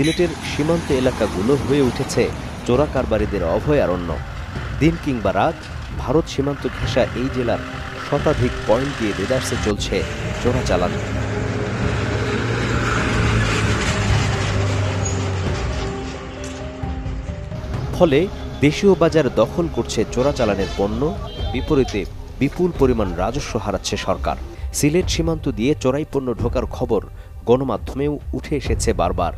সিলেটের সীমান্ত এলাকাগুলো হয়ে উঠেছে চোরা কারবারিদের অভয়ারণ্য। দিন কিংবা রাত ভারত সীমান্ত ঘেঁষা এই জেলার শতাধিক পয়েন্ট দিয়ে দেদারসে চলছে চোরাচালান। ফলে দেশীয় বাজার দখল করছে চোরাচালানের পণ্য, বিপরীতে বিপুল পরিমাণ রাজস্ব হারাচ্ছে সরকার। সিলেট সীমান্ত দিয়ে চোরাই পণ্য ঢোকার খবর গণমাধ্যমেও উঠে এসেছে বারবার।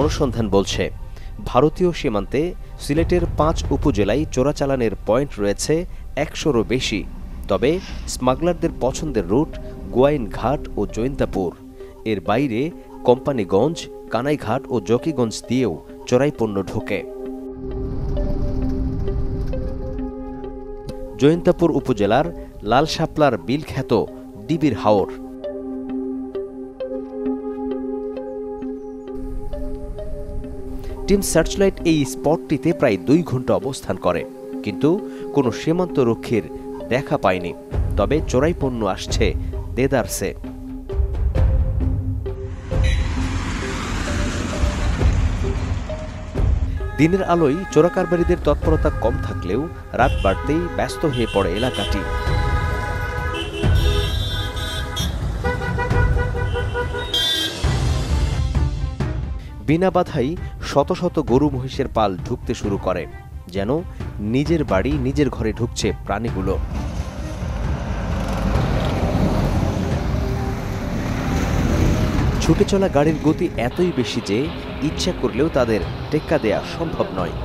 অনুসন্ধান বলছে, ভারতীয় সীমান্তে সিলেটের ৫ উপজেলায় চোরাচালানের পয়েন্ট রয়েছে ১০০রও বেশি। তবে স্মাগলারদের পছন্দের রুট গোয়াইনঘাট ও জৈন্তাপুর। এর বাইরে কোম্পানিগঞ্জ, কানাইঘাট ও জকিগঞ্জ দিয়েও চোরাই পণ্য ঢোকে। জৈন্তাপুর উপজেলার লালশাপলার বিলখ্যাত ডিবির হাওর। টিম সার্চলাইট এই স্পটটিতে প্রায় ২ ঘন্টা অবস্থান করে, কিন্তু কোনো সীমান্ত রক্ষীর দেখা পায়নি। তবে চোরাই পণ্য আসছে দেদারসে। দিনের আলোয় চোরাকারবারিদের তৎপরতা কম থাকলেও রাত বাড়তেই ব্যস্ত হয়ে পড়ে এলাকাটি। বিনা বাধাই শত শত গরু মহিষের পাল ঢুকতে শুরু করে, যেন নিজের বাড়ি নিজের ঘরে ঢুকছে প্রাণীগুলো। ছুটে চলা গাড়ির গতি এতই বেশি যে ইচ্ছা করলেও তাদের টেক্কা দেয়া সম্ভব নয়।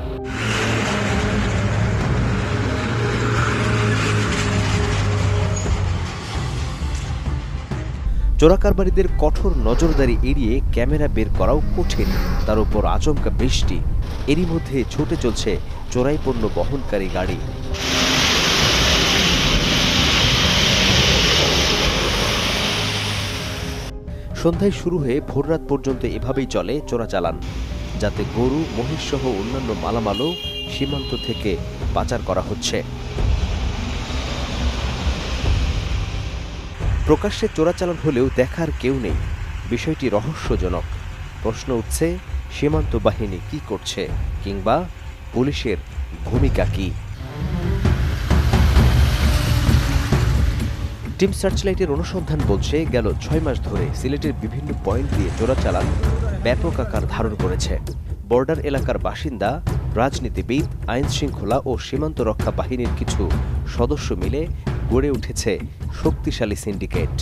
চোরাকারবারিদের কঠোর নজরদারি এড়িয়ে ক্যামেরা বের করাও কঠিন, তার উপর আচমকা বৃষ্টি। এরই মধ্যে ছুটে চলছে চোরাই পণ্য বহনকারী গাড়ি। সন্ধ্যায় শুরু হয়ে ভোররাত পর্যন্ত এভাবেই চলে চোরাচালান, যাতে গরু, মহিষ সহ অন্যান্য মালামালও সীমান্ত থেকে পাচার করা হচ্ছে। প্রকাশ্যে চোরাচালান হলেও দেখার কেউ নেই। বিষয়টি রহস্যজনক। প্রশ্ন উঠছে, সীমান্ত বাহিনী কি করছে, কিংবা পুলিশের ভূমিকা কি? টিম সার্চলাইটের অনুসন্ধান বলছে, গেল ৬ মাস ধরে সিলেটের বিভিন্ন পয়েন্ট দিয়ে চোরাচালান ব্যাপক আকার ধারণ করেছে। বর্ডার এলাকার বাসিন্দা, রাজনীতিবিদ, আইন শৃঙ্খলা ও সীমান্ত রক্ষা বাহিনীর কিছু সদস্য মিলে গড়ে উঠেছে শক্তিশালী সিন্ডিকেট।